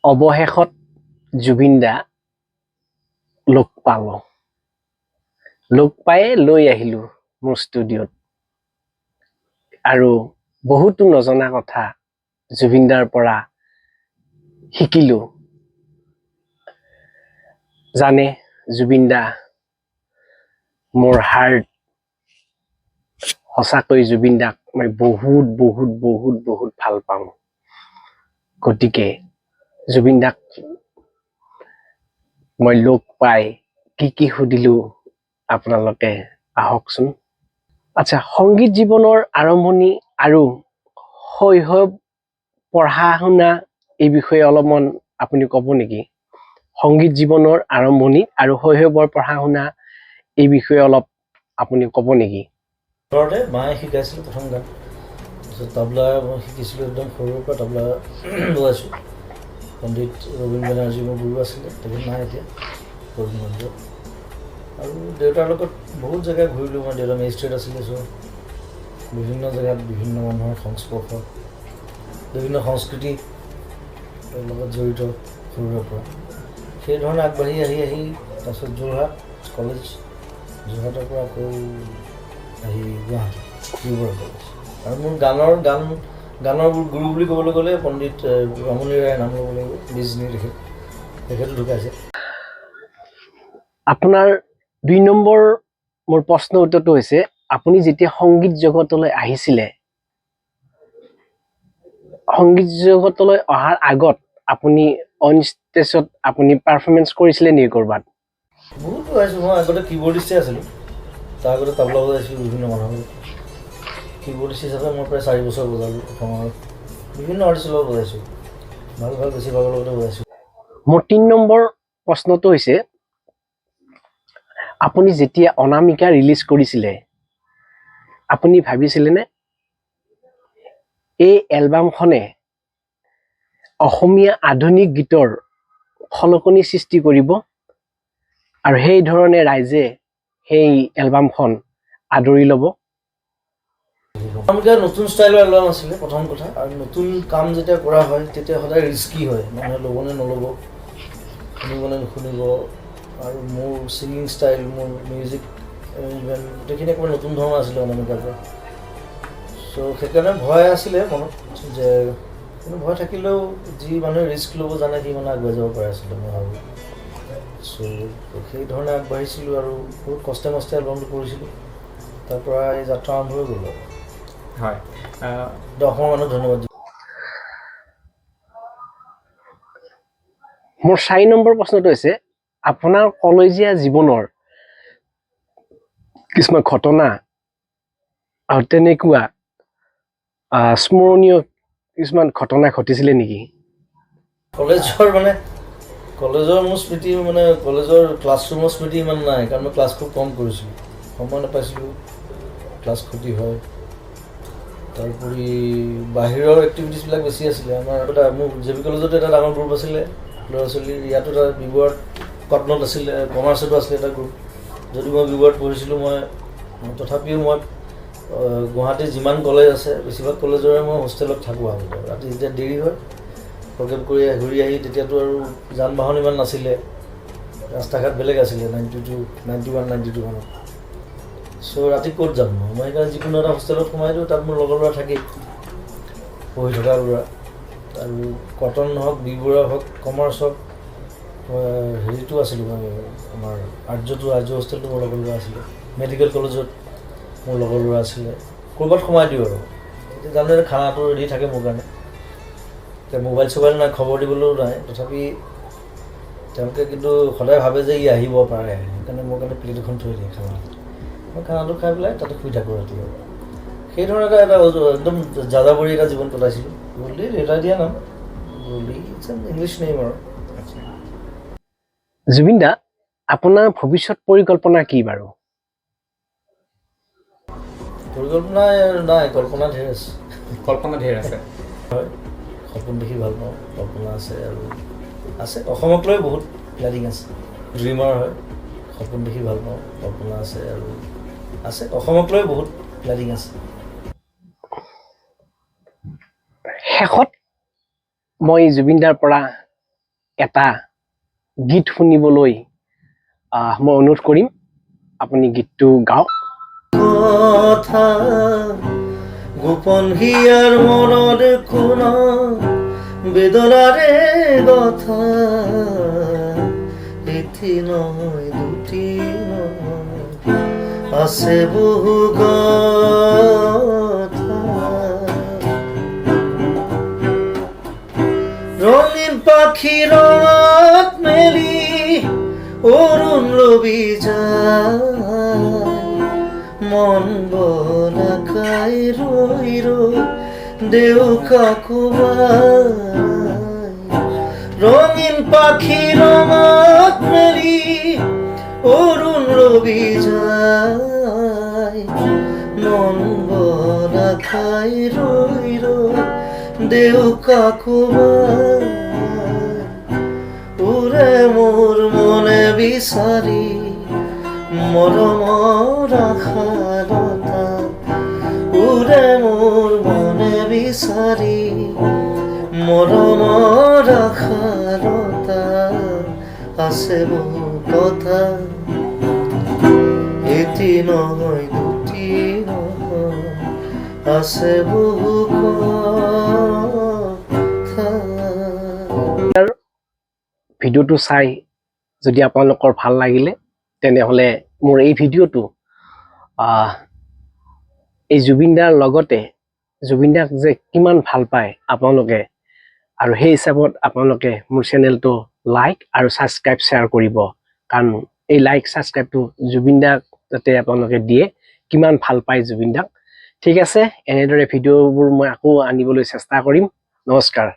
অৱশেষত জুবিন দা লগ পালোঁ। লগ পায়ে লৈ আহিলোঁ মোৰ ষ্টুডিঅ'ত। আৰু বহুতো নজনা কথা জুবিন দাৰ পৰা শিকিলোঁ। জানে জুবিন দা মোৰ হাৰ্ট। সঁচাকৈ জুবিন দাক মই বহুত বহুত বহুত বহুত ভাল পাওঁ। গতিকে জুবিন দাক মই লগ পাই কি সুধিলোঁ আপোনালোকে আহকচোন। আচ্ছা, সংগীত জীৱনৰ আৰম্ভণি আৰু শৈশৱ পঢ়া শুনা এই বিষয়ে অলপমান আপুনি ক'ব নেকি? সংগীত জীৱনৰ আৰম্ভণি আৰু শৈশৱৰ পঢ়া শুনা এই বিষয়ে অলপ আপুনি ক'ব নেকি? ঘৰতে মায়ে শিকাইছিলোঁ প্ৰথম গান। তাৰপিছত তবলা মই শিকিছিলোঁ একদম সৰুৰ পৰা তবলা বজাইছোঁ। পণ্ডিত ৰবীন বেনাৰ্জী মোৰ গুৰু আছিলে, তেখেত নাই এতিয়া কৰিমগঞ্জত। আৰু দেউতাৰ লগত বহুত জেগা ঘূৰিলোঁ মই। দেউতা মেজিষ্ট্ৰেট আছিলে, চ' বিভিন্ন জেগাত বিভিন্ন মানুহৰ সংস্পৰ্শ, বিভিন্ন সংস্কৃতিৰ লগত জড়িত সৰুৰে পৰা। সেইধৰণে আগবাঢ়ি আহি তাৰপিছত যোৰহাট কলেজ, যোৰহাটৰ পৰা আকৌ আহি গুৱাহাটী কলেজ। আৰু মোৰ গানৰ গুৰু বুলি ক'বলৈ গ'লে পণ্ডিত ৰমণী ৰায়ৰ নাম ল'ব লাগিব। বিজনী তেখেতো ঢুকাইছে। আপোনাৰ ২ নম্বৰ মোৰ প্ৰশ্ন উত্তৰটো হৈছে, আপুনি যেতিয়া সংগীত জগতলৈ আহিছিলে, সংগীত জগতলৈ অহাৰ আগত আপুনি অন ষ্টেজত আপুনি পাৰফৰ্মেঞ্চ কৰিছিলে নেকি ক'ৰবাত? বহুত বজাইছোঁ মই। আগতে কীবৰ্ডিষ্টে আছিলোঁ, তাৰ আগতে তবলা বজাইছিলোঁ বিভিন্ন মানুহৰ। কীবৰ্ডিষ্ট হিচাপে মই প্ৰায় 4 বছৰ বজালোঁ। অসমৰ বিভিন্ন আৰ্টিষ্টৰ লগত বজাইছোঁ, ভাল বেছিভাগৰ লগতে বজাইছোঁ। মোৰ ৩ নম্বৰ প্ৰশ্নটো হৈছে, আপুনি যেতিয়া অনামিকা ৰিলিজ কৰিছিলে, আপুনি ভাবিছিলেনে এই এলবামখনে অসমীয়া আধুনিক গীতৰ খলকনি সৃষ্টি কৰিব আৰু সেই ধৰণে ৰাইজে সেই এলবামখন আদৰি ল'ব? অনামিকা নতুন ষ্টাইলৰ এলবাম আছিলে প্ৰথম কথা। আৰু নতুন কাম যেতিয়া কৰা হয় তেতিয়া সদায় ৰিস্কি হয়, মানুহে ল'বনে নল'ব, শুনিবনে নুশুনিব। আৰু মোৰ ছিংগিং ষ্টাইল, মোৰ মিউজিক এৰেঞ্জমেণ্ট গোটেইখিনি একেবাৰে নতুন ধৰণৰ আছিলে অনামিকাৰ পৰা। চ' সেইকাৰণে ভয় আছিলে মনত, যে কিন্তু ভয় থাকিলেও যি মানুহে ৰিস্ক ল'ব জানে সি মানে আগুৱাই যাব পাৰে আছিলে মই ভাবোঁ। চ' সেইধৰণে আগবাঢ়িছিলোঁ আৰু বহুত কষ্টে মষ্টে এলবামটো কৰিছিলোঁ। তাৰ পৰা এই যাত্ৰা আৰম্ভ হৈ গ'ল। হয়, অসমৰ মানুহ ধন্যবাদ। মোৰ ৪ নম্বৰ প্ৰশ্নটো হৈছে, আপোনাৰ কলেজীয়া জীৱনৰ কিছুমান ঘটনা আৰু তেনেকুৱা স্মৰণীয় কিছুমান ঘটনা ঘটিছিলে নেকি? কলেজৰ মোৰ স্মৃতি মানে কলেজৰ ক্লাছৰুমৰ স্মৃতি ইমান নাই, কাৰণ মই ক্লাছ খুব কম কৰিছিলোঁ, সময় নাপাইছিলোঁ, ক্লাছ ক্ষতি হয়। তাৰোপৰি বাহিৰৰ এক্টিভিটিছবিলাক বেছি আছিলে। মোৰ জে বি কলেজতো এটা ডাঙৰ গ্ৰুপ আছিলে ল'ৰা ছোৱালীৰ। ইয়াতো এটা বিবুৱাৰ্ড কটনত আছিলে, কমাৰ্চতো আছিলে এটা গ্ৰুপ। যদি মই বিবুৱাৰ্ড পঢ়িছিলোঁ, তথাপিও মই গুৱাহাটীৰ যিমান কলেজ আছে বেছিভাগ কলেজৰে মই হোষ্টেলত থাকোঁ। আগতে ৰাতি যেতিয়া দেৰি হয় প্ৰগ্ৰেম কৰি ঘূৰি আহি, তেতিয়াতো আৰু যান বাহন ইমান নাছিলে, ৰাস্তা ঘাট বেলেগ আছিলে 91-92 মানত। চ' ৰাতি ক'ত যাম মই সেইকাৰণে যিকোনো এটা হোষ্টেলত সোমাই দিওঁ। তাত মোৰ লগৰ ল'ৰা থাকেই, পঢ়ি থকা ল'ৰা। আৰু কটন হওক, বি বৰুৱা হওক, কমাৰ্চ হওক, হেৰিটো আছিলোঁ মই আমাৰ আৰ্য হোষ্টেলটো মোৰ লগৰ ল'ৰা আছিলে। মেডিকেল কলেজত মোৰ লগৰ ল'ৰা আছিলে। ক'ৰবাত সোমাই দিওঁ আৰু এতিয়া জানো খানাটো ৰেডি থাকে মোৰ কাৰণে। এতিয়া মোবাইল চোবাইল নাই, খবৰ দিবলৈও নাই, তথাপি তেওঁলোকে কিন্তু সদায় ভাবে যে ই আহিব পাৰে, সেইকাৰণে মোৰ কাৰণে প্লেট এখন থৈ দিয়ে খানা। মই খানাটো খাই পেলাই তাতে শুই থাকোঁ ৰাতি। সেইধৰণে এটা একদম যাযাবৰী এটা জীৱন কটাইছিলোঁ। গল্ডি দেউতাই দিয়া নাম, গল্ডি ইংলিছ নেম আৰু। জুবিন দা, আপোনাৰ ভৱিষ্যত পৰিকল্পনা কি বাৰু? পৰিকল্পনা নাই, কল্পনা ঢেৰ আছে। হয়, সপোন দেখি ভাল পাওঁ, কল্পনা আছে আৰু আছে। অসমক লৈ বহুত প্লেনিং আছে, ড্ৰিমাৰ হয়। সপোন দেখি ভাল পাওঁ, কল্পনা আছে আৰু আছে। অসমক লৈ বহুত প্লেনিং আছে। শেষত মই জুবিন দাৰ পৰা এটা গীত শুনিবলৈ মই অনুৰোধ কৰিম আপুনি গীতটো গাওক কথা গোপন হিয়াৰ মনত কোনা বেদনাৰে কথা এটি নহয় দুটি নহয় আছে বহু কথা রঙিন পাখি রঙত মেলি অরুণ রবি যায় মন বনাকাই রই রই দেউকা কুমায় রঙিন পাখি রঙত মেলি অরুণ রবি যায় মন বনাকাই রই রই দেউকা কুমায় উরে মোর মনে বিচারি মৰমৰ আশাৰতা উৰে মোৰ মনে বিচাৰি মৰমৰ আশাৰতা আছে বহু কথা এটি নহয় দুটি নহয় আছে বহু কথা ভিডিঅ'টো চাই যদি আপোনালোকৰ ভাল লাগিলে তেনেহ'লে মোৰ এই ভিডিঅ'টো এই জুবিন দাৰ লগতে জুবিন দাক যে কিমান ভাল পায় আপোনালোকে আৰু সেই হিচাপত আপোনালোকে মোৰ চেনেলটো লাইক আৰু ছাবস্ক্ৰাইব শ্বেয়াৰ কৰিব কাৰণ এই লাইক ছাবস্ক্ৰাইবটো জুবিন দাক যাতে আপোনালোকে দিয়ে কিমান ভাল পায় জুবিন দাক ঠিক আছে এনেদৰে ভিডিঅ'বোৰ মই আকৌ আনিবলৈ চেষ্টা কৰিম নমস্কাৰ